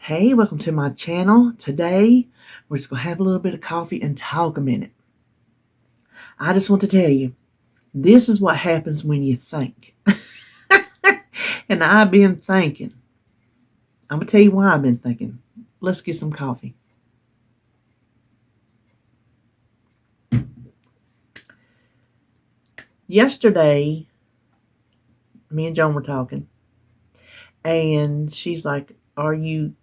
Hey, welcome to my channel. Today, we're just going to have a little bit of coffee and talk a minute. I just want to tell you, this is what happens when you think. And I've been thinking. I'm going to tell you why I've been thinking. Let's get some coffee. Yesterday, me and Joan were talking, and she's like, "Are you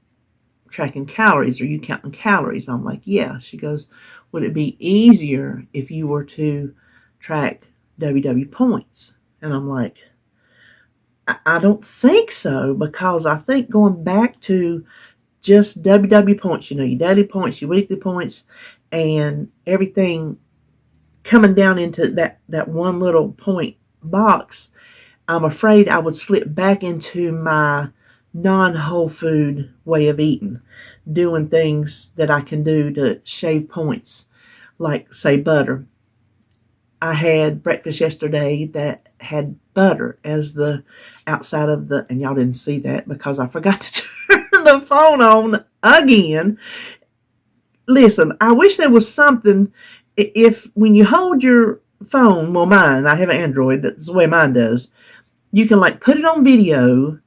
tracking calories? Are you counting calories?" I'm like, "Yeah." She goes, "Would it be easier if you were to track WW points?" And I'm like, I don't think so, because I think going back to just WW points, your daily points, your weekly points, and everything coming down into that one little point box, I'm afraid I would slip back into my non-whole food way of eating, doing things that I can do to shave points, like, say, butter. I had breakfast yesterday that had butter as the outside of the, and y'all didn't see that because I forgot to turn the phone on again. Listen, I wish there was something, if when you hold your phone, well, mine, I have an Android, that's the way mine does, you can like put it on video,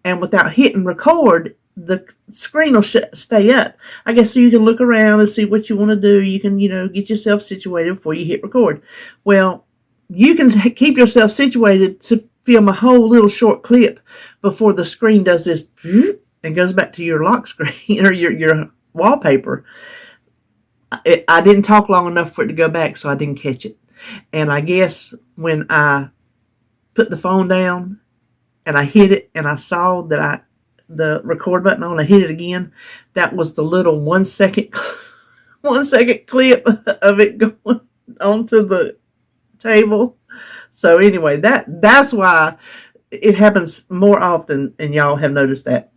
and without hitting record, the screen will stay up. I guess so you can look around and see what you want to do. You can, get yourself situated before you hit record. Well, you can keep yourself situated to film a whole little short clip before the screen does this and goes back to your lock screen or your wallpaper. I didn't talk long enough for it to go back, so I didn't catch it. And I guess when I put the phone down and I hit it and I saw that the record button on, I hit it again, that was the little 1 second clip of it going onto the table. So anyway, that's why it happens more often, and y'all have noticed that.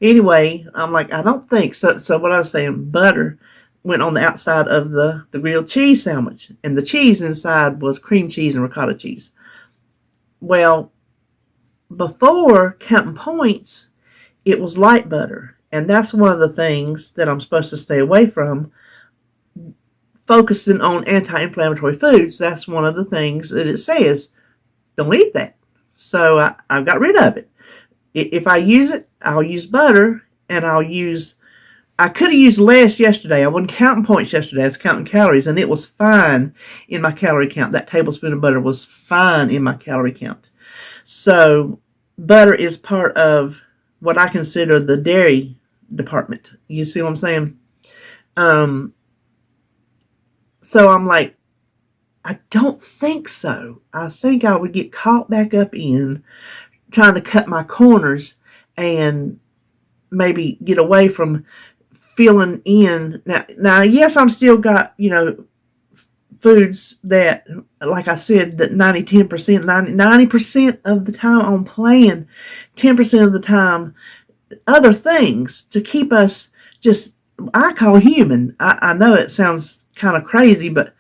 Anyway, I'm like, I don't think so. So what I was saying, butter went on the outside of the grilled cheese sandwich, and the cheese inside was cream cheese and ricotta cheese. Well, before counting points, it was light butter, and that's one of the things that I'm supposed to stay away from. Focusing on anti-inflammatory foods, that's one of the things that it says, don't eat that. So I got rid of it. If I use it, I'll use butter, and I could have used less yesterday. I wasn't counting points yesterday. I was counting calories, and it was fine in my calorie count. That tablespoon of butter was fine in my calorie count. So butter is part of what I consider the dairy department. You see what I'm saying? So I'm like, I don't think so. I think I would get caught back up in trying to cut my corners and maybe get away from filling in. Now, yes, I'm still got, foods that, like I said, that 90% of the time on plan, 10% of the time, other things to keep us just, I call human. I know it sounds kind of crazy, but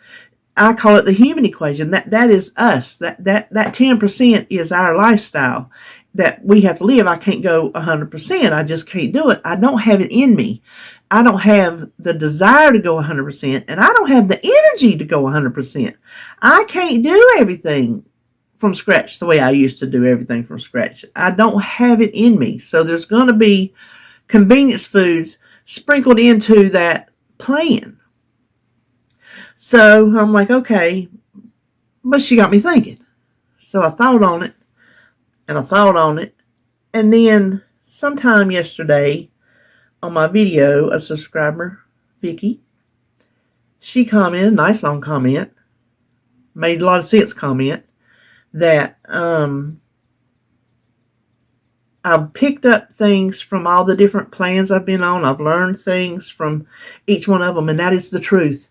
I call it the human equation. That is us. That 10% is our lifestyle that we have to live. I can't go 100%. I just can't do it. I don't have it in me. I don't have the desire to go 100%, and I don't have the energy to go 100%. I can't do everything from scratch the way I used to do everything from scratch. I don't have it in me. So there's going to be convenience foods sprinkled into that plan. So I'm like, okay, but she got me thinking. So I thought on it, and I thought on it, and then sometime yesterday on my video, a subscriber, Vicky, she commented, a nice long comment, made a lot of sense comment, that I've picked up things from all the different plans I've been on. I've learned things from each one of them, and that is the truth.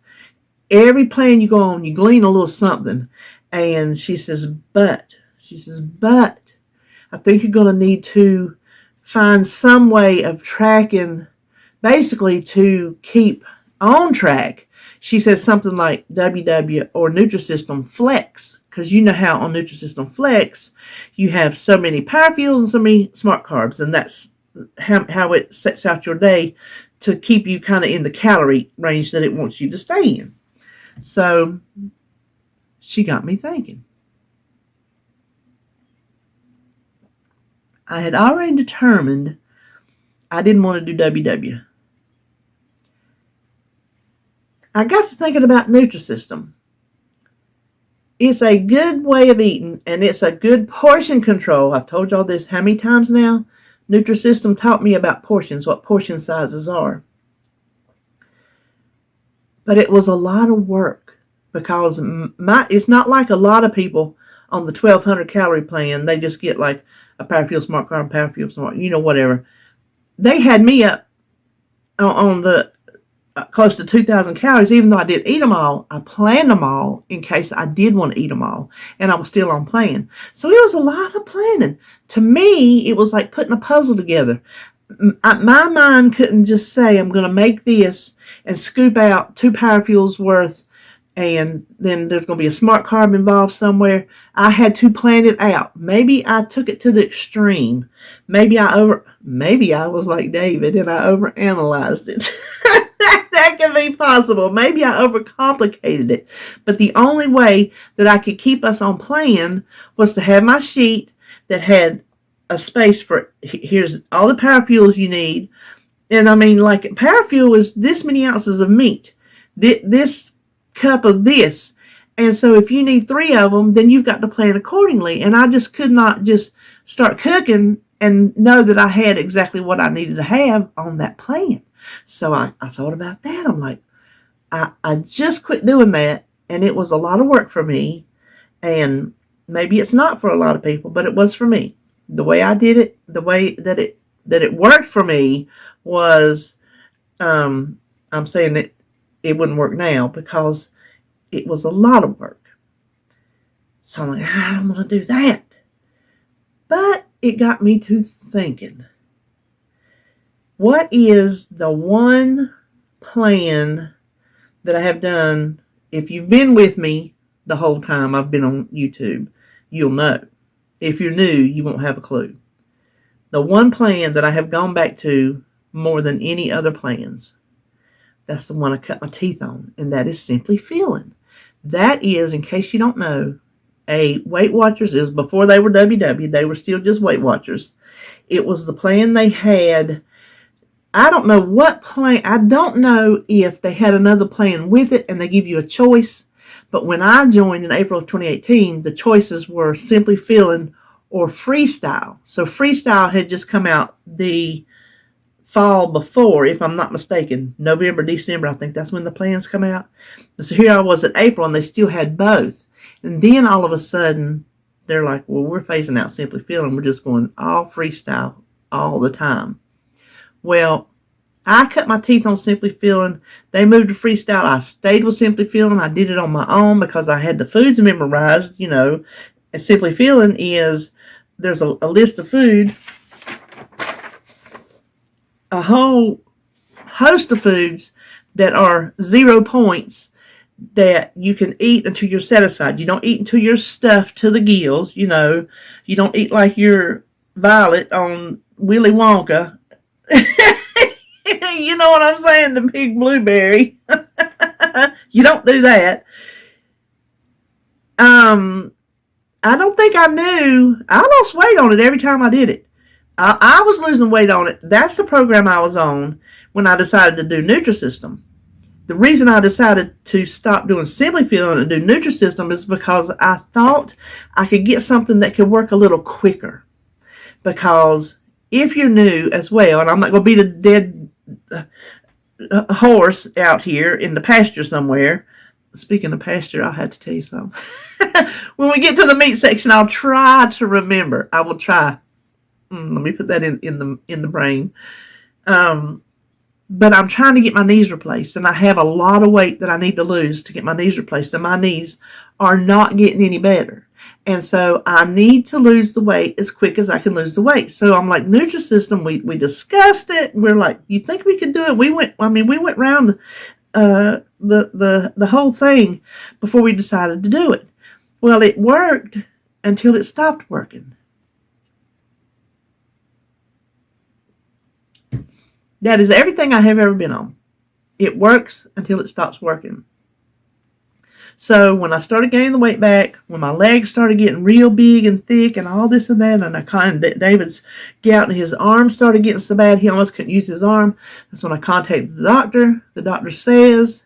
Every plan you go on, you glean a little something. And she says, but I think you're going to need to find some way of tracking, basically to keep on track. She says something like WW or Nutrisystem Flex, because you know how on Nutrisystem Flex you have so many power fuels and so many smart carbs, and that's how it sets out your day to keep you kind of in the calorie range that it wants you to stay in. So she got me thinking. I had already determined I didn't want to do WW. I got to thinking about Nutrisystem. It's a good way of eating, and it's a good portion control. I've told y'all this how many times now? Nutrisystem taught me about portions, what portion sizes are. But it was a lot of work because it's not like a lot of people on the 1,200 calorie plan. They just get like a Power Fuel Smart Carb, Power Fuel Smart, whatever. They had me up on the close to 2,000 calories, even though I didn't eat them all. I planned them all in case I did want to eat them all, and I was still on plan. So it was a lot of planning. To me, it was like putting a puzzle together. My mind couldn't just say, I'm going to make this and scoop out 2 Power Fuels worth, and then there's going to be a smart carb involved somewhere. I had to plan it out. Maybe I took it to the extreme. Maybe I was like David and I overanalyzed it. That could be possible. Maybe I overcomplicated it. But the only way that I could keep us on plan was to have my sheet that had a space for, here's all the Power Fuels you need. And I mean, like, Power Fuel is this many ounces of meat, this cup of this. And so if you need 3 of them, then you've got to plan accordingly. And I just could not just start cooking and know that I had exactly what I needed to have on that plan. So I thought about that. I'm like, I just quit doing that. And it was a lot of work for me. And maybe it's not for a lot of people, but it was for me. The way I did it, the way that it worked for me was, I'm saying that it wouldn't work now because it was a lot of work. So I'm like, I'm going to do that. But it got me to thinking, what is the one plan that I have done? If you've been with me the whole time I've been on YouTube, you'll know. If you're new, you won't have a clue. The one plan that I have gone back to more than any other plans, that's the one I cut my teeth on, and that is Simply Feeling. That is, in case you don't know, Weight Watchers is before they were WW. They were still just Weight Watchers. It was the plan they had. I don't know what plan. I don't know if they had another plan with it and they give you a choice. But when I joined in April of 2018, the choices were Simply Feeling or Freestyle. So Freestyle had just come out the fall before, if I'm not mistaken, November, December. I think that's when the plans come out. So here I was at April and they still had both. And then all of a sudden, they're like, well, we're phasing out Simply Feeling. We're just going all Freestyle all the time. Well, I cut my teeth on Simply Feeling. They moved to Freestyle. I stayed with Simply Feeling. I did it on my own because I had the foods memorized, And Simply Feeling is, there's a list of food, a whole host of foods that are 0 points that you can eat until you're satisfied. You don't eat until you're stuffed to the gills. You don't eat like you're Violet on Willy Wonka. You know what I'm saying? The big blueberry. You don't do that. I don't think I knew. I lost weight on it every time I did it. I was losing weight on it. That's the program I was on when I decided to do Nutrisystem. The reason I decided to stop doing Simply Feeling and do Nutrisystem is because I thought I could get something that could work a little quicker. Because if you're new as well, and I'm not going to beat a dead horse out here in the pasture somewhere. Speaking of pasture, I'll have to tell you something. When we get to the meat section, I'll try to remember. I will try. Let me put that in the brain. But I'm trying to get my knees replaced, and I have a lot of weight that I need to lose to get my knees replaced, and my knees are not getting any better. And so I need to lose the weight as quick as I can lose the weight. So I'm like, Nutrisystem, we discussed it. We're like, you think we could do it? We went around the whole thing before we decided to do it. Well, it worked until it stopped working. That is everything I have ever been on. It works until it stops working. So when I started gaining the weight back, when my legs started getting real big and thick and all this and that, and David's gout in his arm started getting so bad he almost couldn't use his arm, that's when I contacted the doctor. The doctor says,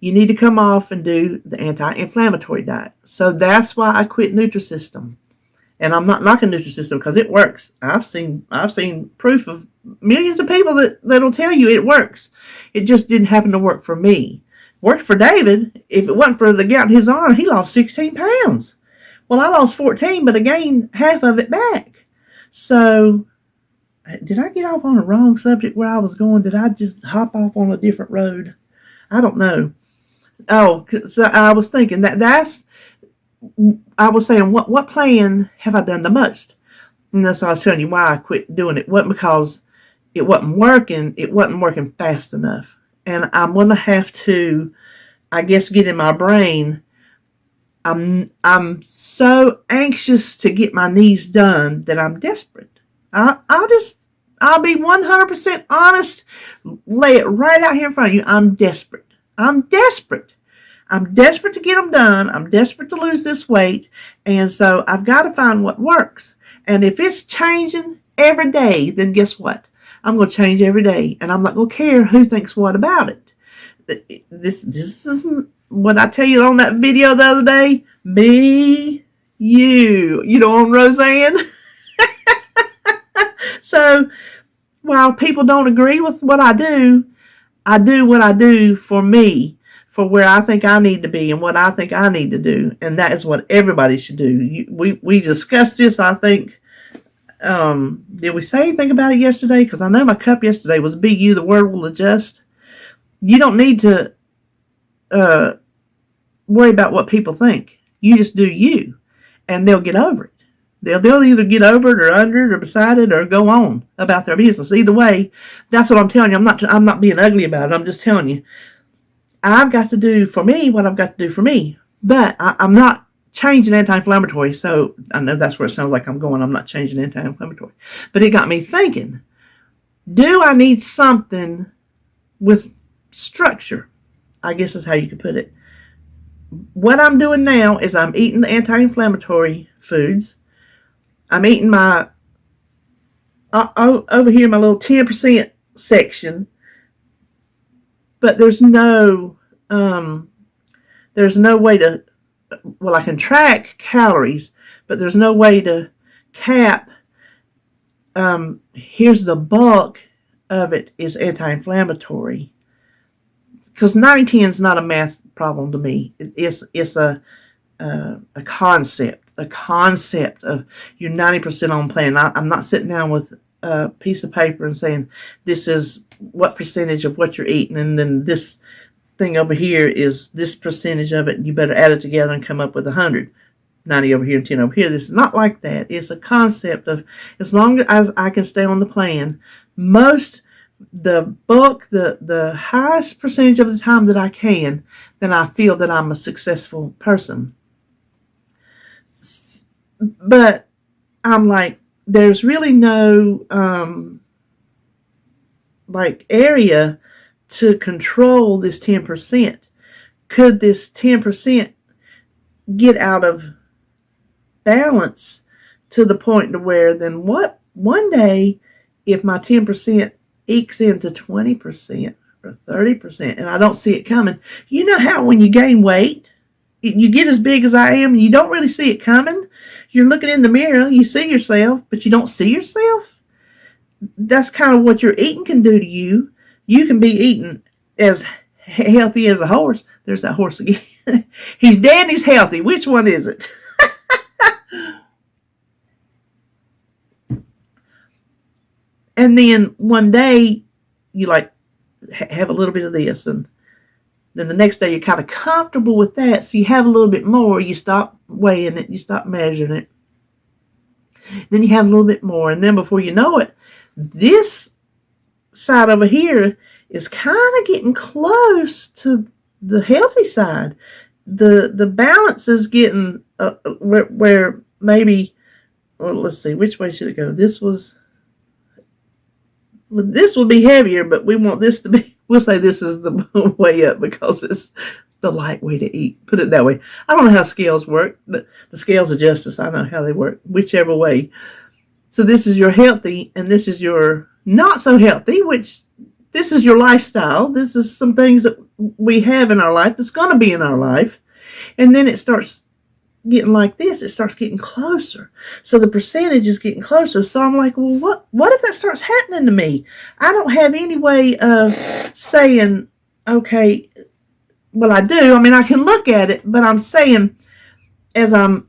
you need to come off and do the anti-inflammatory diet. So that's why I quit Nutrisystem. And I'm not knocking Nutrisystem because it works. I've seen proof of millions of people that'll tell you it works. It just didn't happen to work for me. Worked for David. If it wasn't for the gout in his arm, he lost 16 pounds. Well, I lost 14, but I gained half of it back. So, did I get off on a wrong subject where I was going? Did I just hop off on a different road? I don't know. Oh, so I was thinking I was saying, what plan have I done the most? And that's why I was telling you why I quit doing it. It wasn't because it wasn't working. It wasn't working fast enough. And I'm going to have to, I guess, get in my brain. I'm so anxious to get my knees done that I'm desperate. I'll be 100% honest. Lay it right out here in front of you. I'm desperate. I'm desperate to get them done. I'm desperate to lose this weight. And so I've got to find what works. And if it's changing every day, then guess what? I'm going to change every day. And I'm not going to care who thinks what about it. This is what I tell you on that video the other day. Me, you know, on Roseanne. So while people don't agree with what I do what I do for me, for where I think I need to be and what I think I need to do. And that is what everybody should do. We discussed this, I think. Did we say anything about it yesterday? Because I know my cup yesterday was be you, the word will adjust. You don't need to worry about what people think. You just do you, and they'll get over it. They'll either get over it or under it or beside it or go on about their business. Either way, that's what I'm telling you. I'm not being ugly about it. I'm just telling you. I've got to do for me what I've got to do for me. But I'm not changing anti-inflammatory. So I know that's where it sounds like I'm going. I'm not changing anti-inflammatory. But it got me thinking, do I need something with structure? I guess is how you could put it. What I'm doing now is I'm eating the anti-inflammatory foods. I'm eating my, over here, my little 10% section. But there's no way to, well, I can track calories, but there's no way to cap, here's the bulk of it is anti-inflammatory. Because 90-10 is not a math problem to me. It's a concept of you're 90% on plan. I'm not sitting down with a piece of paper and saying this is what percentage of what you're eating, and then this thing over here is this percentage of it, and you better add it together and come up with 100. 90 over here and 10 over here. This is not like that. It's a concept of as long as I can stay on the plan, the highest percentage of the time that I can, then I feel that I'm a successful person. But I'm like, there's really no area to control this 10%. Could this 10% get out of balance to the point to where then what one day if my 10% ekes into 20% or 30% and I don't see it coming, you know how when you gain weight, you get as big as I am and you don't really see it coming. You're looking in the mirror, you see yourself, but you don't see yourself. That's kind of what your eating can do to you. You can be eating as healthy as a horse. There's that horse again. He's dead and he's healthy. Which one is it? And then one day you like have a little bit of this, and then the next day you're kind of comfortable with that, so you have a little bit more. You stop weighing it, you stop measuring it. Then you have a little bit more, and then before you know it, this side over here is kind of getting close to the healthy side. The balance is getting where maybe, well, let's see, which way should it go? This was well, this will be heavier, but we want this to be, we'll say this is the way up because it's the light way to eat. Put it that way. I don't know how scales work. The scales of justice, I know how they work, whichever way. So this is your healthy, and this is your not so healthy, which this is your lifestyle. This is some things that we have in our life that's going to be in our life. And then it starts getting like this. It starts getting closer. So the percentage is getting closer. So I'm like, well, what if that starts happening to me? I don't have any way of saying, okay, well, I do. I mean, I can look at it, but I'm saying as I'm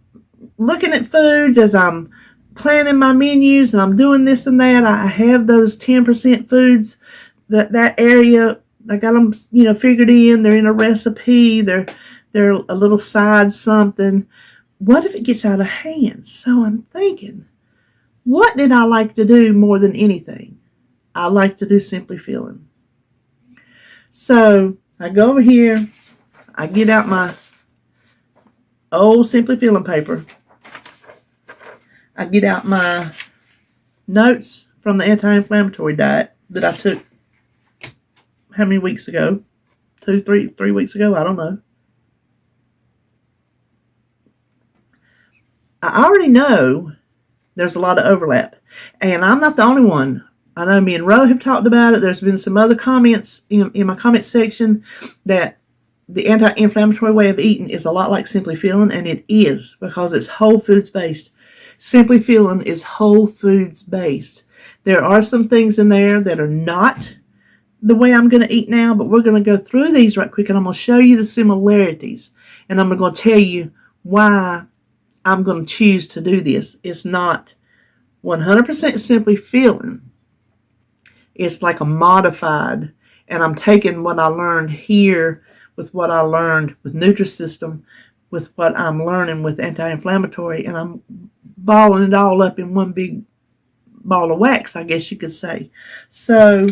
looking at foods, as I'm planning my menus and I'm doing this and that, I have those 10% foods, that area, I got them, figured in. They're in a recipe. They're a little side something. What if it gets out of hand? So I'm thinking, what did I like to do more than anything? I like to do Simply Feeling. So I go over here. I get out my old Simply Feeling paper. I get out my notes from the anti-inflammatory diet that I took how many weeks ago? 3 weeks ago? I don't know. I already know there's a lot of overlap. And I'm not the only one. I know me and Ro have talked about it. There's been some other comments in my comment section that the anti-inflammatory way of eating is a lot like Simply Feeling, and it is because it's whole foods based. Simply Feeling is whole foods based. There are some things in there that are not the way I'm going to eat now, but we're going to go through these right quick, and I'm going to show you the similarities, and I'm going to tell you why I'm going to choose to do this. It's not 100% Simply Feeling. It's like a modified, and I'm taking what I learned here with what I learned with Nutrisystem, with what I'm learning with anti-inflammatory, and I'm balling it all up in one big ball of wax, I guess you could say. So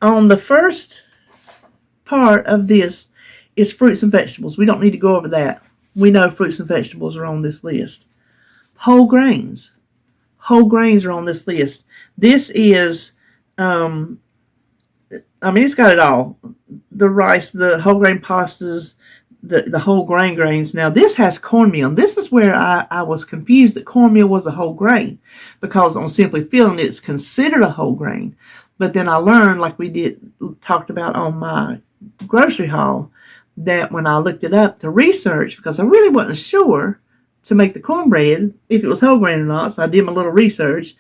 on the first part of this is fruits and vegetables. We don't need to go over that. We know fruits and vegetables are on this list. Whole grains. Whole grains are on this list. This is, it's got it all. The rice, the whole grain pastas, the whole grains. Now, this has cornmeal. This is where I was confused that cornmeal was a whole grain, because on Simply Feeling, it's considered a whole grain. But then I learned, like we talked about on my grocery haul, that when I looked it up to research, because I really wasn't sure to make the cornbread if it was whole grain or not, so I did my little research,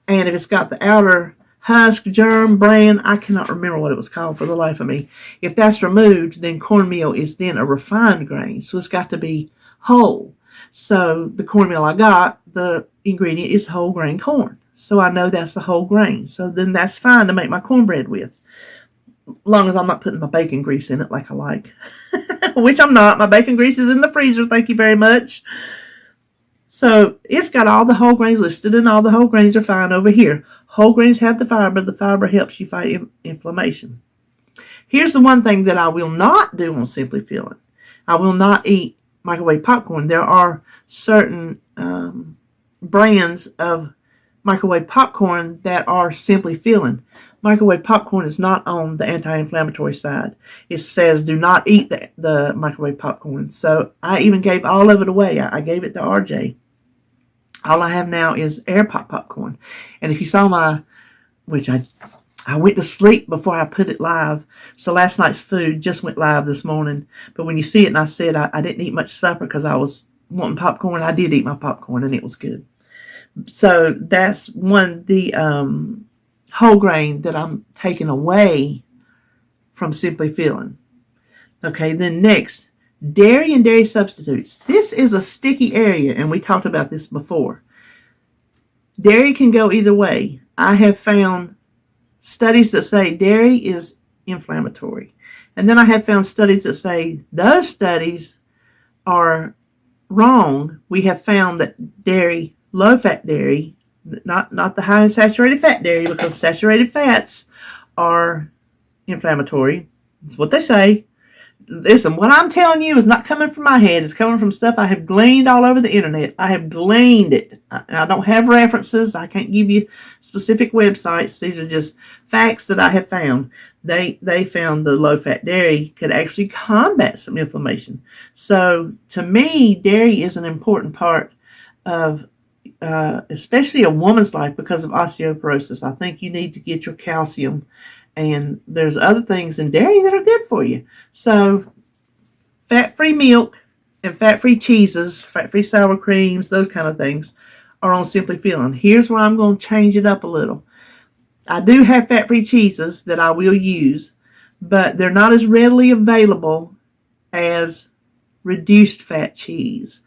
and if it's got the outer husk, germ, bran, I cannot remember what it was called for the life of me. If that's removed, then cornmeal is then a refined grain, so it's got to be whole. So the cornmeal I got, the ingredient is whole grain corn, so I know that's a whole grain, so then that's fine to make my cornbread with. As long as I'm not putting my bacon grease in it like I like. Which I'm not. My bacon grease is in the freezer. Thank you very much. So it's got all the whole grains listed, and all the whole grains are fine over here. Whole grains have the fiber. The fiber helps you fight inflammation. Here's the one thing that I will not do on Simply Feeling. I will not eat microwave popcorn. There are certain brands of microwave popcorn that are Simply Feeling. Microwave popcorn is not on the anti-inflammatory side. It says do not eat the microwave popcorn. So I even gave all of it away. I gave it to RJ. All I have now is air pop popcorn. And if you saw which I went to sleep before I put it live. So last night's food just went live this morning. But when you see it, and I said I didn't eat much supper because I was wanting popcorn, I did eat my popcorn and it was good. So that's the whole grain that I'm taking away from Simply Feeling. Okay, then next, dairy and dairy substitutes. This is a sticky area, and we talked about this before. Dairy can go either way. I have found studies that say dairy is inflammatory. And then I have found studies that say those studies are wrong. We have found that dairy, low-fat dairy, not the high in saturated fat dairy, because saturated fats are inflammatory. That's what they say. Listen, what I'm telling you is not coming from my head. It's coming from stuff I have gleaned all over the internet. I have gleaned it. I don't have references. I can't give you specific websites. These are just facts that I have found. They found the low-fat dairy could actually combat some inflammation. So to me, dairy is an important part of especially a woman's life because of osteoporosis. I think you need to get your calcium, and there's other things in dairy that are good for you. So fat-free milk and fat-free cheeses, fat-free sour creams, those kind of things are on Simply Feeling. Here's where I'm going to change it up a little. I do have fat-free cheeses that I will use, but they're not as readily available as reduced fat cheese.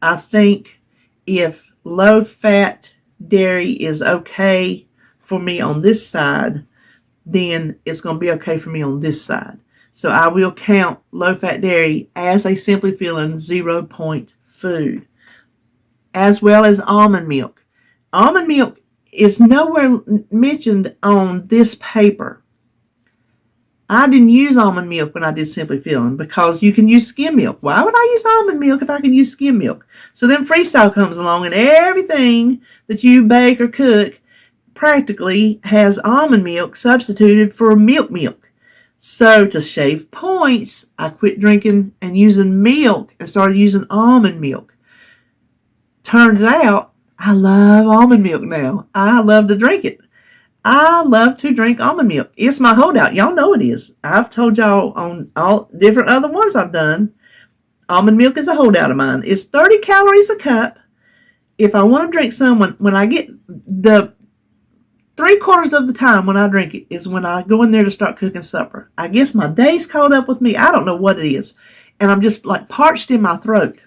I think if low-fat dairy is okay for me on this side, then it's going to be okay for me on this side. So I will count low-fat dairy as a Simply Feeling 0 point food, as well as almond milk. Almond milk is nowhere mentioned on this paper. I didn't use almond milk when I did Simply Feeling because you can use skim milk. Why would I use almond milk if I can use skim milk? So then Freestyle comes along and everything that you bake or cook practically has almond milk substituted for milk. So to shave points, I quit drinking and using milk and started using almond milk. Turns out I love almond milk now. I love to drink it. I love to drink almond milk. It's my holdout. Y'all know it is. I've told y'all on all different other ones I've done, almond milk is a holdout of mine. It's 30 calories a cup. If I want to drink some, when I get the 3/4 of the time when I drink it is when I go in there to start cooking supper. I guess my day's caught up with me. I don't know what it is. And I'm just like parched in my throat.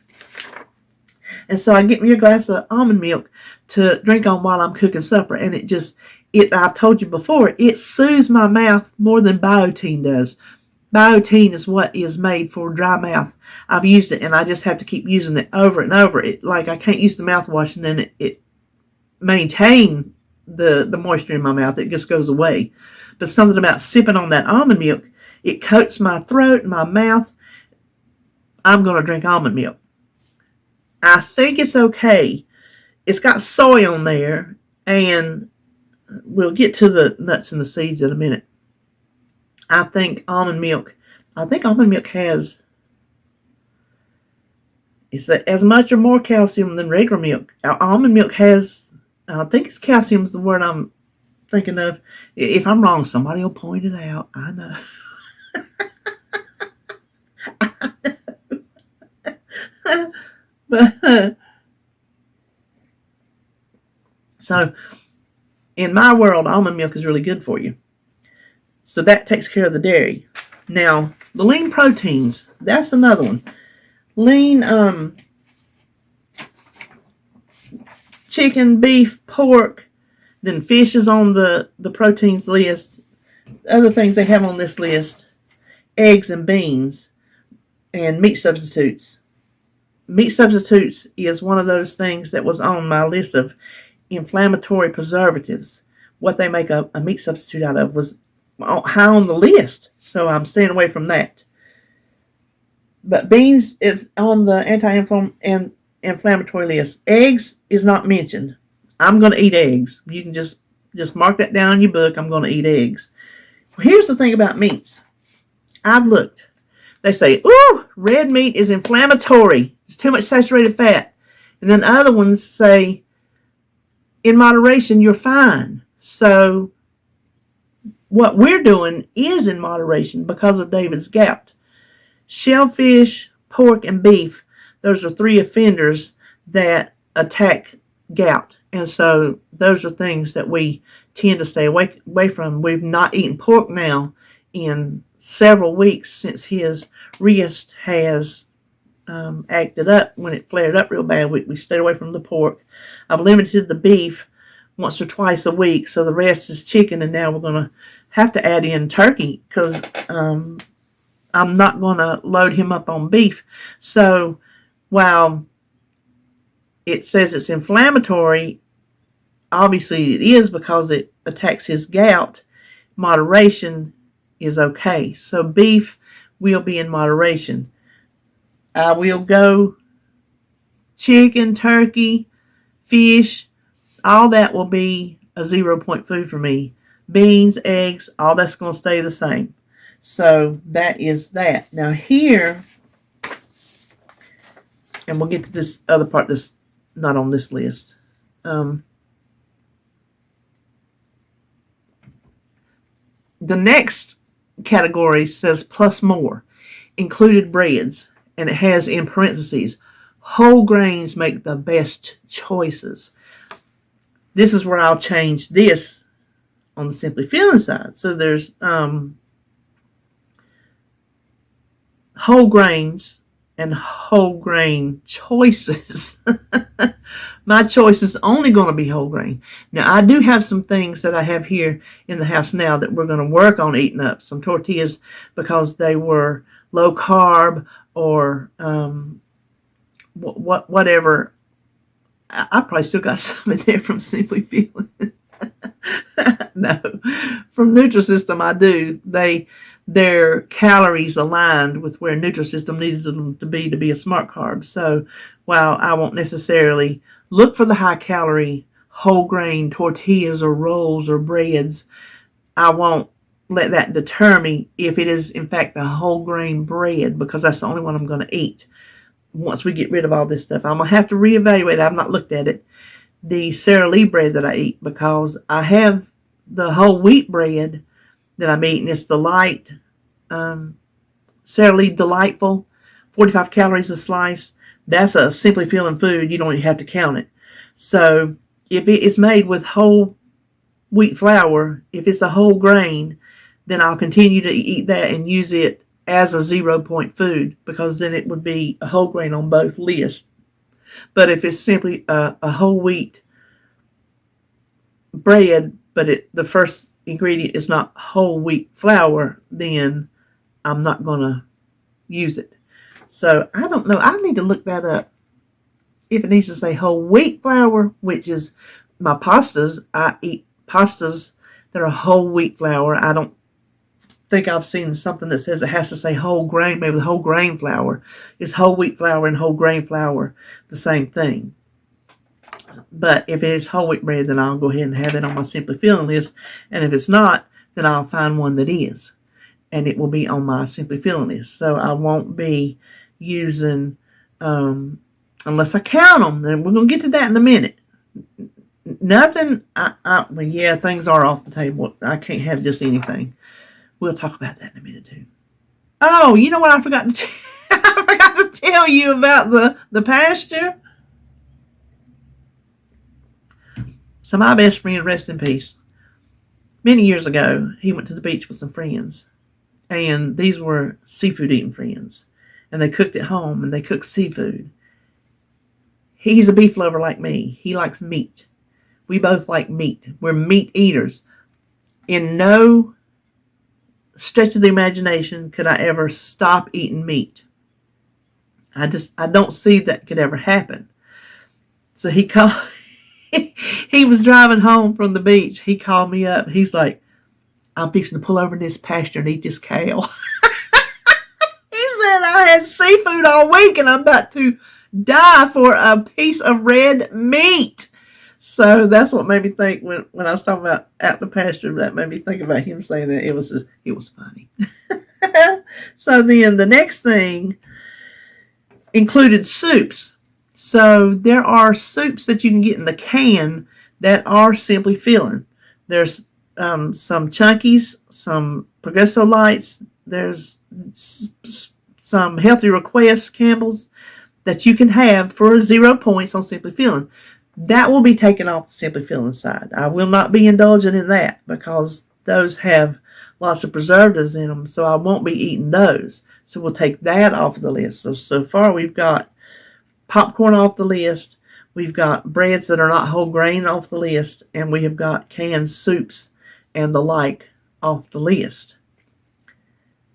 And so I get me a glass of almond milk to drink on while I'm cooking supper. And I've told you before, it soothes my mouth more than Biotine does. Biotine is what is made for dry mouth. I've used it and I just have to keep using it over and over. Like I can't use the mouthwash and then it maintain the moisture in my mouth. It just goes away. But something about sipping on that almond milk, it coats my throat and my mouth. I'm going to drink almond milk. I think it's okay. It's got soy on there, and we'll get to the nuts and the seeds in a minute. I think almond milk has as much or more calcium than regular milk. Almond milk has, I think it's calcium is the word I'm thinking of. If I'm wrong, somebody will point it out. I know. But so in my world, almond milk is really good for you. So that takes care of the dairy. Now, the lean proteins, that's another one. Lean chicken, beef, pork, then fish is on the proteins list. Other things they have on this list, eggs and beans, and meat substitutes. Meat substitutes is one of those things that was on my list of inflammatory preservatives. What they make a meat substitute out of was high on the list, so I'm staying away from that. But beans is on the anti-inflammatory list. Eggs is not mentioned. I'm going to eat eggs. You can just mark that down in your book. I'm going to eat eggs. Well, here's the thing about meats. I've looked. They say, ooh, red meat is inflammatory. There's too much saturated fat. And then other ones say, in moderation, you're fine. So what we're doing is in moderation because of David's gout. Shellfish, pork, and beef, those are 3 offenders that attack gout. And so those are things that we tend to stay away from. We've not eaten pork now in several weeks since his wrist has acted up. When it flared up real bad, we stayed away from the pork. I've limited the beef once or twice a week, so the rest is chicken, and now we're going to have to add in turkey because I'm not going to load him up on beef. So while it says it's inflammatory, obviously it is because it attacks his gout. Moderation is okay. So beef, will be in moderation. I will go chicken, turkey, fish, all that will be a 0 point food for me. Beans, eggs, all that's going to stay the same. So that is that. Now here, and we'll get to this other part that's not on this list. The next category says plus more, included breads, and it has in parentheses, whole grains make the best choices. This is where I'll change this on the Simply Feeling side. So there's whole grains and whole grain choices. My choice is only going to be whole grain. Now, I do have some things that I have here in the house now that we're going to work on eating up. Some tortillas because they were low carb or whatever. I probably still got some in there from Simply Feeling. No, from Nutrisystem I do. Their calories aligned with where Nutrisystem needed them to be a smart carb. So while I won't necessarily look for the high calorie whole grain tortillas or rolls or breads, I won't let that deter me if it is in fact a whole grain bread, because that's the only one I'm going to eat. Once we get rid of all this stuff, I'm going to have to reevaluate. I've not looked at it. The Sara Lee bread that I eat, because I have the whole wheat bread that I'm eating. It's the light Sara Lee Delightful, 45 calories a slice. That's a Simply Feeling food. You don't even have to count it. So if it is made with whole wheat flour, if it's a whole grain, then I'll continue to eat that and use it as a 0 point food, because then it would be a whole grain on both lists. But if it's simply a whole wheat bread, but the first ingredient is not whole wheat flour, then I'm not going to use it. So I don't know. I need to look that up. If it needs to say whole wheat flour, which is my pastas, I eat pastas that are whole wheat flour. I don't think I've seen something that says it has to say whole grain, maybe the whole grain flour. Is whole wheat flour and whole grain flour the same thing? But if it is whole wheat bread, then I'll go ahead and have it on my Simply Feeling list. And if it's not, then I'll find one that is. And it will be on my Simply Feeling list. So I won't be using, unless I count them. And we're going to get to that in a minute. Nothing, well, yeah, things are off the table. I can't have just anything. We'll talk about that in a minute too. Oh, you know what I forgot to I forgot to tell you about the pasture. So my best friend, rest in peace, many years ago, he went to the beach with some friends. And these were seafood eating friends. And they cooked at home, and they cooked seafood. He's a beef lover like me. He likes meat. We both like meat. We're meat eaters. In no stretch of the imagination could I ever stop eating meat. I don't see that could ever happen. So he was driving home from the beach. He called me up. He's like, I'm fixing to pull over in this pasture and eat this cow. He said, I had seafood all week and I'm about to die for a piece of red meat. So that's what made me think when I was talking about out the pasture, that made me think about him saying that. It was funny. So then the next thing included soups. So there are soups that you can get in the can that are Simply Feeling. There's some Chunkies, some Progresso Lights. There's some Healthy Request Campbell's that you can have for 0 points on Simply Feeling. That will be taken off the Simply Feeling side. I will not be indulging in that because those have lots of preservatives in them, so I won't be eating those. So we'll take that off of the list. So far we've got popcorn off the list. We've got breads that are not whole grain off the list. And we have got canned soups and the like off the list.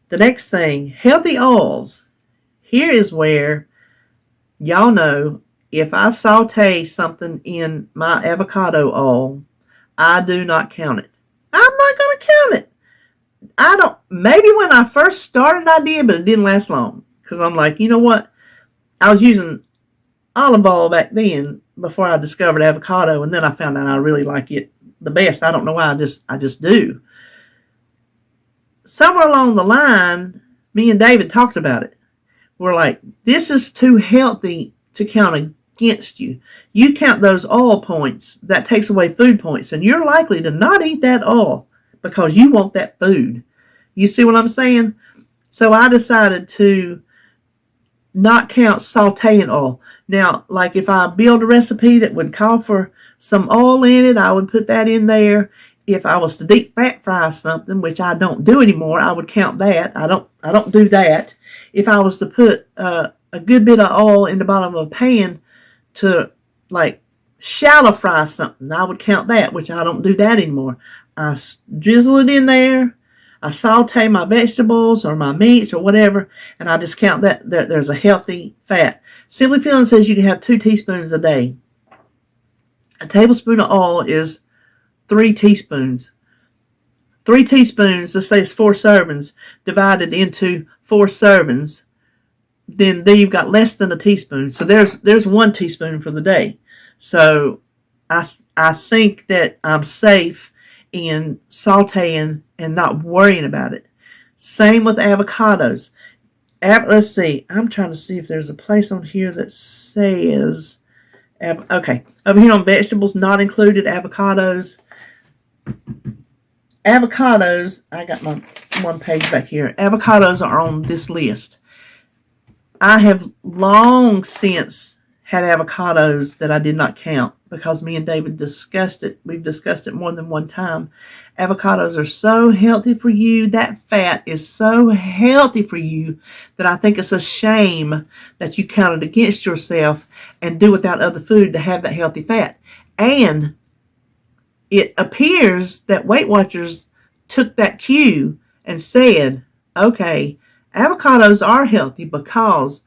The next thing, healthy oils. Here is where, y'all know, if I saute something in my avocado oil, I do not count it. I'm not going to count it. maybe when I first started I did, but it didn't last long. Because I'm like, you know what? I was using olive oil back then before I discovered avocado, and then I found out I really like it the best. I don't know why, I just do. Somewhere along the line, me and David talked about it. We're like, this is too healthy to count against you. You count those oil points, that takes away food points, and you're likely to not eat that oil because you want that food. You see what I'm saying? So I decided to not count sauteing oil. Now, like if I build a recipe that would call for some oil in it, I would put that in there. If I was to deep fat fry something, which I don't do anymore, I would count that. I don't do that. If I was to put a good bit of oil in the bottom of a pan to like shallow fry something, I would count that, which I don't do that anymore. I drizzle it in there. I saute my vegetables or my meats or whatever, and I just count that there's a healthy fat. Simply Feeling says you can have 2 teaspoons a day. A tablespoon of oil is 3 teaspoons. 3 teaspoons, let's say it's 4 servings, divided into 4 servings, then there you've got less than a teaspoon. So there's 1 teaspoon for the day. So I think that I'm safe in sauteing and not worrying about it. Same with avocados. Let's see. I'm trying to see if there's a place on here that says, okay, over here on vegetables not included, avocados. Avocados, I got my one page back here. Avocados are on this list. I have long since had avocados that I did not count because me and David discussed it. We've discussed it more than one time. Avocados are so healthy for you. That fat is so healthy for you that I think it's a shame that you counted against yourself and do without other food to have that healthy fat. And it appears that Weight Watchers took that cue and said, okay, avocados are healthy because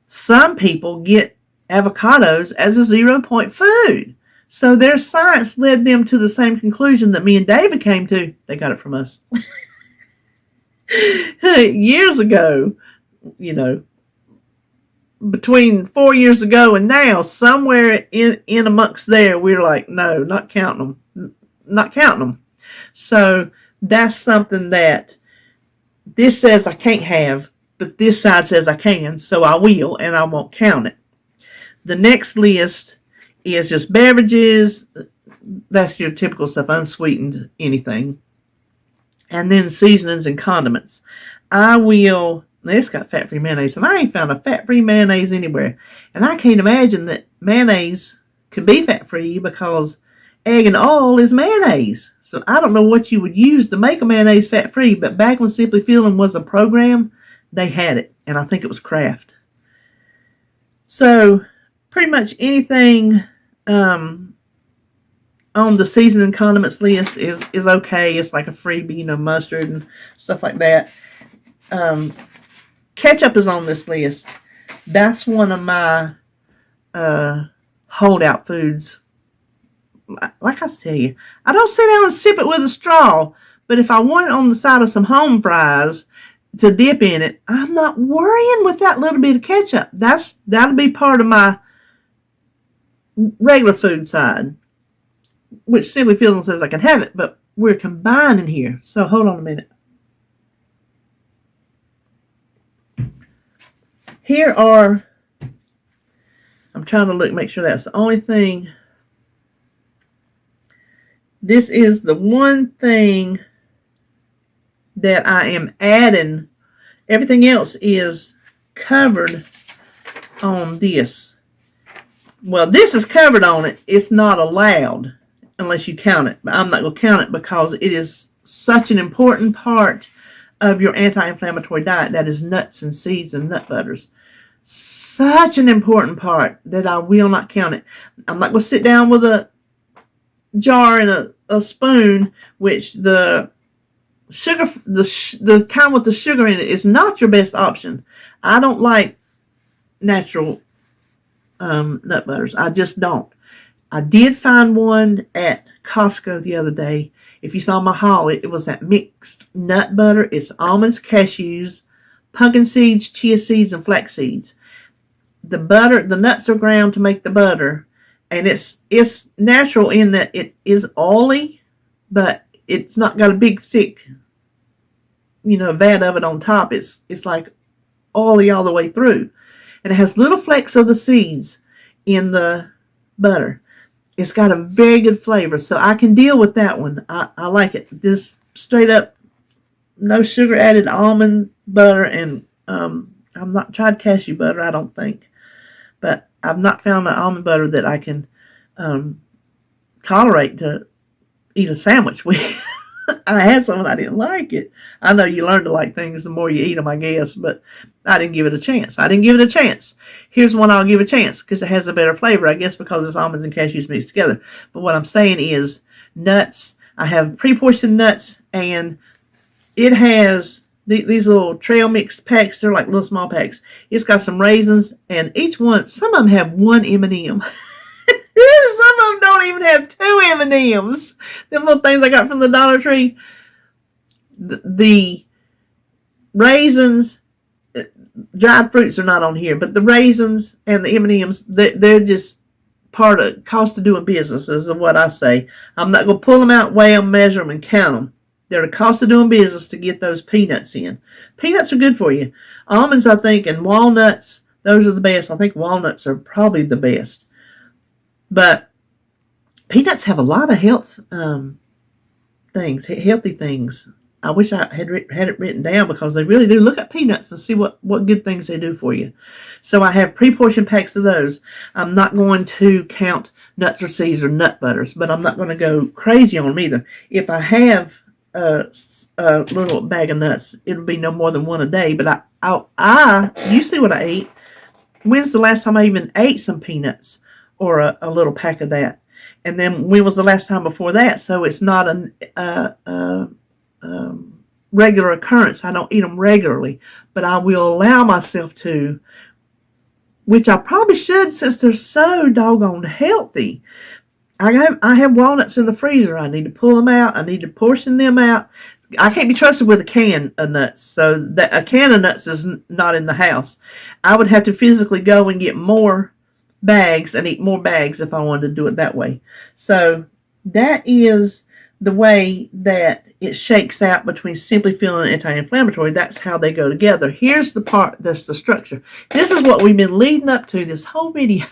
some people get avocados as a 0 point food. So their science led them to the same conclusion that me and David came to. They got it from us. Years ago, between 4 years ago and now, somewhere in amongst there, we're like, no, not counting them. So that's something that this says I can't have, but this side says I can, so I will, and I won't count it. The next list is just beverages. That's your typical stuff, unsweetened anything. And then seasonings and condiments. It's got fat-free mayonnaise, and I ain't found a fat-free mayonnaise anywhere. And I can't imagine that mayonnaise can be fat-free because egg and oil is mayonnaise. So I don't know what you would use to make a mayonnaise fat-free, but back when Simply Feeling was a program, they had it, and I think it was Kraft. So pretty much anything on the seasoning condiments list is okay. It's like a freebie, mustard and stuff like that. Ketchup is on this list. That's one of my holdout foods. Like I tell you, I don't sit down and sip it with a straw, but if I want it on the side of some home fries to dip in it, I'm not worrying with that little bit of ketchup. That'll be part of my regular food side, which Simply Feeling says I can have it, but we're combining here. So hold on a minute. I'm trying to make sure that's the only thing. This is the one thing that I am adding. Everything else is covered on this. Well, this is covered on it. It's not allowed unless you count it. But I'm not going to count it because it is such an important part of your anti-inflammatory diet. That is nuts and seeds and nut butters. Such an important part that I will not count it. I'm not going to sit down with a jar and a spoon, which the sugar, the kind with the sugar in it is not your best option. I don't like natural nut butters. I just don't. I did find one at Costco the other day. If you saw my haul, it was that mixed nut butter. It's almonds, cashews, pumpkin seeds, chia seeds, and flax seeds. The nuts are ground to make the butter, and it's natural in that it is oily, but it's not got a big thick, vat of it on top. It's like oily all the way through, and it has little flecks of the seeds in the butter. It's got a very good flavor, so I can deal with that one. I like it. Just straight up, no sugar added almond butter, and I've not tried cashew butter, I don't think. But I've not found an almond butter that I can tolerate to eat a sandwich with. I had some and I didn't like it. I know you learn to like things the more you eat them, I guess, but I didn't give it a chance. Here's one I'll give a chance because it has a better flavor, I guess, because it's almonds and cashews mixed together. But what I'm saying is nuts. I have pre-portioned nuts, and it has these little trail mix packs. They're like little small packs. It's got some raisins, and some of them have one M&M. Some of them don't even have two M&Ms. Them little things I got from the Dollar Tree. The raisins, dried fruits are not on here, but the raisins and the M&Ms, they're just part of cost of doing business, is what I say. I'm not going to pull them out, weigh them, measure them, and count them. They're the cost of doing business to get those peanuts in. Peanuts are good for you. Almonds, I think, and walnuts, those are the best. I think walnuts are probably the best. But peanuts have a lot of healthy things. I wish I had it written down because they really do. Look at peanuts and see what good things they do for you. So I have pre-portioned packs of those. I'm not going to count Nutrisystem or nut butters, but I'm not going to go crazy on them either. If I have a little bag of nuts, it'll be no more than one a day. But you see what I eat. When's the last time I even ate some peanuts or a little pack of that? And then when was the last time before that? So it's not a regular occurrence. I don't eat them regularly, but I will allow myself to, which I probably should since they're so doggone healthy. I have walnuts in the freezer. I need to pull them out. I need to portion them out. I can't be trusted with a can of nuts, so a can of nuts is not in the house. I would have to physically go and get more bags and eat more bags if I wanted to do it that way. So that is the way that it shakes out between Simply Feeling and anti-inflammatory. That's how they go together. Here's the part that's the structure. This is what we've been leading up to this whole video.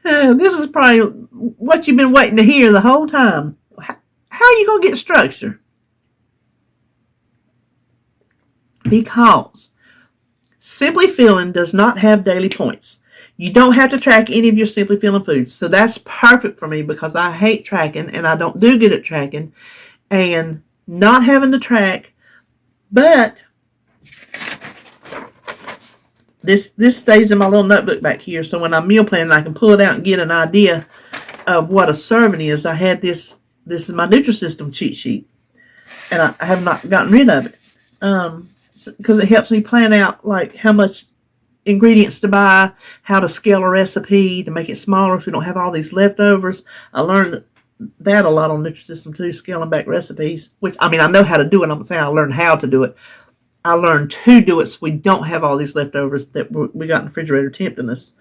This is probably what you've been waiting to hear the whole time. How are you going to get structure? Because Simply Feeling does not have daily points. You don't have to track any of your Simply Feeling foods. So that's perfect for me because I hate tracking and I don't do good at tracking and not having to track. But this stays in my little notebook back here. So when I'm meal planning, I can pull it out and get an idea of what a serving is. I had this is my Nutrisystem cheat sheet, and I have not gotten rid of it because it helps me plan out like how much ingredients to buy, how to scale a recipe to make it smaller so we don't have all these leftovers. I learned that a lot on Nutrisystem too, scaling back recipes, which, I mean, I know how to do it. I'm not saying I learned how to do it. I learned to do it so we don't have all these leftovers that we got in the refrigerator tempting us.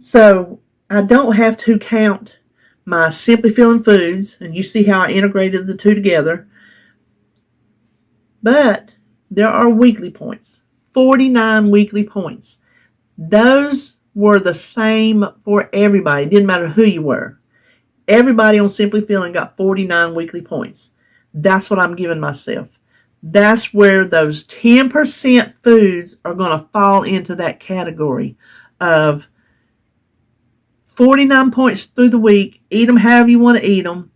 So I don't have to count my Simply Feeling foods, and you see how I integrated the two together. But there are weekly points, 49 weekly points. Those were the same for everybody. It didn't matter who you were. Everybody on Simply Feeling got 49 weekly points. That's what I'm giving myself. That's where those 10% foods are going to fall into that category of 49 points through the week. Eat them however you want to eat them.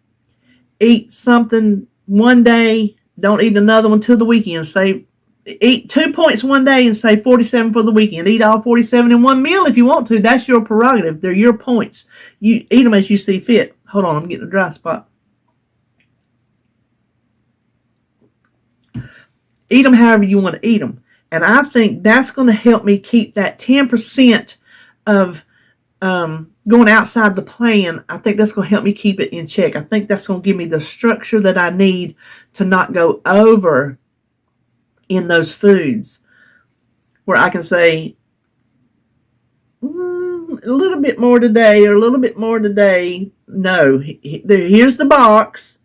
Eat something one day. Don't eat another one till the weekend. Eat 2 points one day and say 47 for the weekend. Eat all 47 in one meal if you want to. That's your prerogative. They're your points. You eat them as you see fit. Hold on, I'm getting a dry spot. Eat them however you want to eat them. And I think that's going to help me keep that 10% of going outside the plan, I think that's going to help me keep it in check. I think that's going to give me the structure that I need to not go over in those foods, where I can say, a little bit more today or a little bit more today. No, here's the box.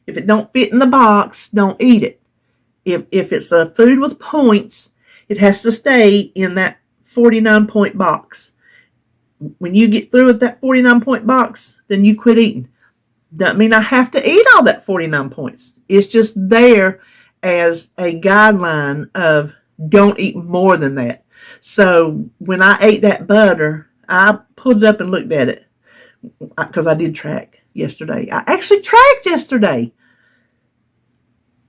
If it don't fit in the box, don't eat it. If it's a food with points, it has to stay in that 49-point box. When you get through with that 49-point box, then you quit eating. Doesn't mean I have to eat all that 49 points. It's just there as a guideline of don't eat more than that. So when I ate that butter, I pulled it up and looked at it because I did track yesterday. I actually tracked yesterday.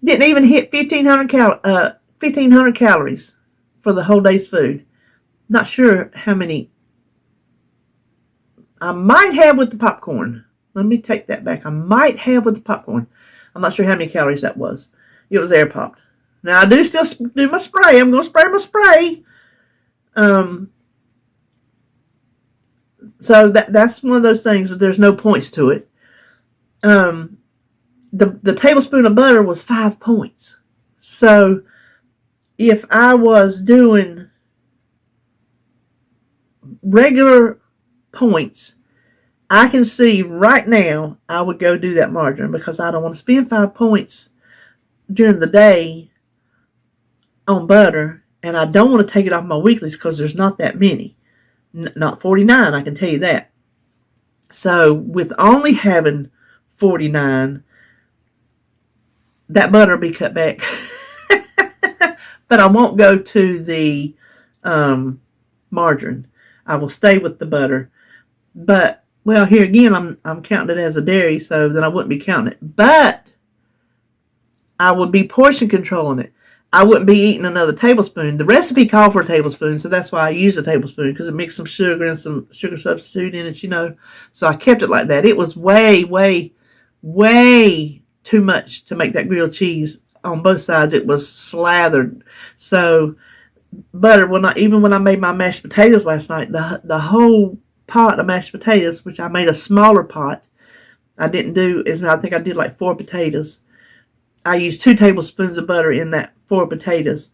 Didn't even hit 1,500 calories for the whole day's food. Not sure how many I might have with the popcorn. Let me take that back. I might have with the popcorn. I'm not sure how many calories that was. It was air popped. Now I do still do my spray. I'm going to spray my spray. So that's one of those things, but there's no points to it. The tablespoon of butter was 5 points. So if I was doing regular points, I can see right now I would go do that margarine, because I don't want to spend 5 points during the day on butter, and I don't want to take it off my weeklies because there's not that many. Not 49, I can tell you that. So with only having 49, that butter will be cut back. But I won't go to the margarine. I will stay with the butter. But, well, here again, I'm counting it as a dairy, so then I wouldn't be counting it. But I would be portion controlling it. I wouldn't be eating another tablespoon. The recipe called for a tablespoon, so that's why I use a tablespoon, because it mixed some sugar and some sugar substitute in it, So I kept it like that. It was way, way, way too much to make that grilled cheese on both sides. It was slathered. So butter, even when I made my mashed potatoes last night, the whole pot of mashed potatoes, which I made a smaller pot, I think I did like 4 potatoes. I used 2 tablespoons of butter in that 4 potatoes.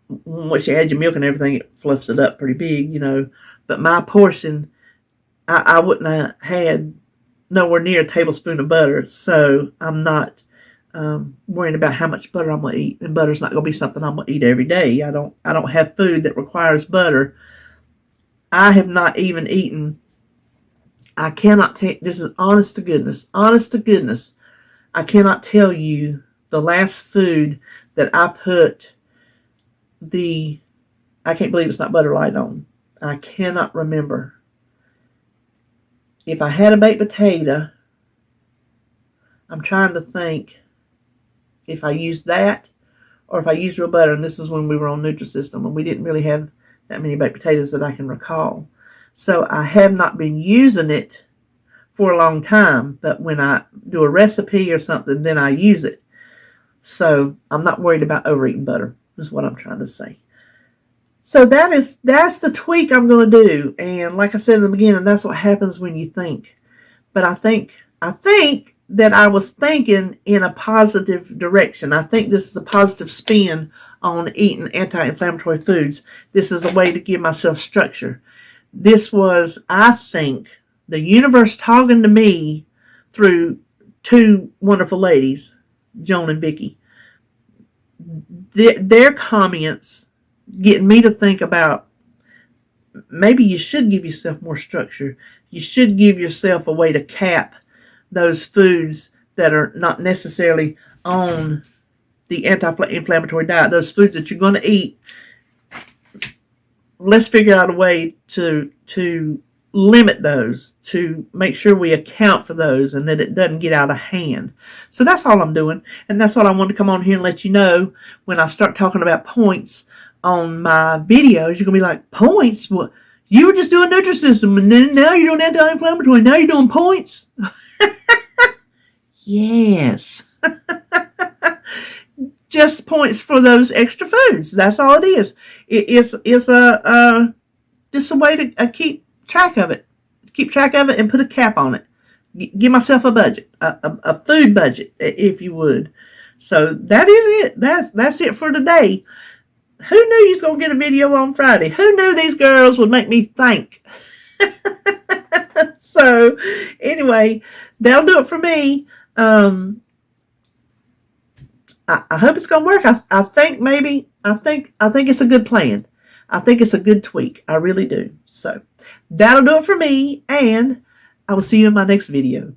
Once you add your milk and everything, it fluffs it up pretty big, But my portion, I wouldn't have had nowhere near a tablespoon of butter. So I'm not worrying about how much butter I'm going to eat. And butter's not going to be something I'm going to eat every day. I don't have food that requires butter. I have not even eaten. I cannot take, this is honest to goodness. I cannot tell you the last food that I put I can't believe it's not butter light on. I cannot remember. If I had a baked potato, I'm trying to think if I used that or if I used real butter, and this is when we were on Nutrisystem and we didn't really have that many baked potatoes that I can recall. So I have not been using it for a long time, but when I do a recipe or something, then I use it. So I'm not worried about overeating butter, is what I'm trying to say. So that's the tweak I'm going to do. And like I said in the beginning, that's what happens when you think. But I think that I was thinking in a positive direction. I think this is a positive spin on eating anti-inflammatory foods. This is a way to give myself structure. This was, I think, the universe talking to me through 2 wonderful ladies, Joan and Vicky. Their comments getting me to think about maybe you should give yourself more structure. You should give yourself a way to cap those foods that are not necessarily on the anti-inflammatory diet. Those foods that you're going to eat, let's figure out a way to limit those, to make sure we account for those and that it doesn't get out of hand. So that's all I'm doing. And that's what I wanted to come on here and let you know. When I start talking about points on my videos, you're going to be like, points? What? You were just doing Nutrisystem and then now you're doing anti-inflammatory. Now you're doing points? Yes. Just points for those extra foods. That's all it is. It's just a way to keep track of it. Keep track of it and put a cap on it. Give myself a budget, a food budget, if you would. So that is it. That's it for today. Who knew you was going to get a video on Friday? Who knew these girls would make me think? So, anyway, that'll do it for me. I hope it's going to work. I think it's a good plan. I think it's a good tweak. I really do. So, that'll do it for me, and I will see you in my next video.